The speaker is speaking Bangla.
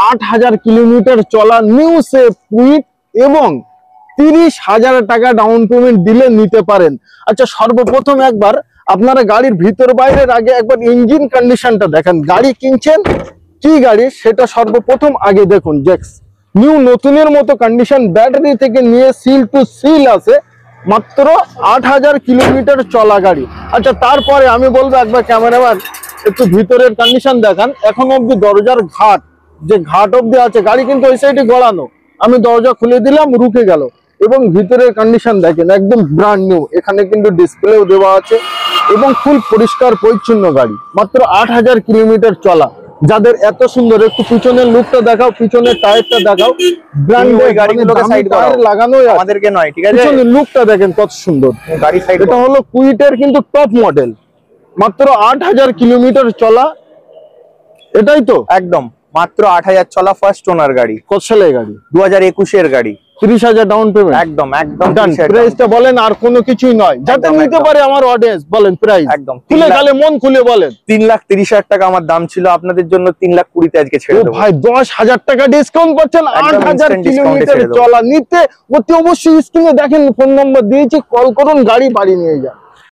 8,000 কিলোমিটার চলা নিউ সেফ কুইট এবং 30,000 টাকা ডাউন পেমেন্ট দিলে নিতে পারেন। আচ্ছা, সর্বপ্রথম একবার আপনারা গাড়ির ভিতর বাইরের আগে একবার ইঞ্জিন কন্ডিশনটা দেখেন। গাড়ি কিনছেন, কি গাড়ি সেটা সর্বপ্রথম আগে দেখুন। জেক্স নিউ নতুনের মতো কন্ডিশন, ব্যাটারি থেকে নিয়ে সিল টু সিল আছে। মাত্র 8,000 কিলোমিটার চলা গাড়ি। আচ্ছা, তারপরে আমি বলবো একবার ক্যামেরাম্যান একটু ভিতরের কন্ডিশন দেখান। এখন অব্দি দরজার ঘাট, যে ঘাট অব্দি আছে, গাড়ি কিন্তু ওই সাইডে গড়ানো। আমি দরজা খুলে দিলাম, রুকে গেল। এবং ভিতরের কন্ডিশন দেখেন একদম ব্র্যান্ড নিউ। এখানে কিন্তু ডিসপ্লেও দেওয়া আছে এবং ফুল পরিষ্কার পরিচ্ছন্ন গাড়ি। মাত্র 8,000 কিলোমিটার চলা। যাদের এত সুন্দর, একটু পিছনের লুকটা দেখাও, পিছনের টায়ারটা দেখাও। ব্র্যান্ডের গাড়িগুলোকে সাইড টায়ার লাগানো, আমাদেরকে নয়, ঠিক আছে? পিছনের লুকটা দেখেন কত সুন্দর গাড়ি সাইড। এটা হলো কুইটের কিন্তু টপ মডেল। মাত্র 8,000 কিলোমিটার চলা, এটাই তো একদম মাত্র 8,000 চলা ফার্স্ট ওনার গাড়ি। কত সালের গাড়ি? 2021 এর গাড়ি। 30,000 ডাউন পেমেন্ট। একদম একদম প্রাইসটা বলেন, আর কোনো কিছুই নয়, যাতে নিতে পারে আমার অডিয়েন্স। বলেন প্রাইস একদম খুলে, খালি মন খুলে বলেন। 3,30,000 টাকা আমার দাম ছিল, আপনাদের জন্য 3,20,000 তে আজকে ছেড়ে দেব ভাই। 10,000 টাকা ডিসকাউন্ট পাচ্ছেন। 8,000 কিলোমিটার চলা নিতে অতি অবশ্যই স্ক্রিনে দেখেন ফোন নম্বর দিয়েছি, কল করুন, গাড়ি বাড়ি নিয়ে যান।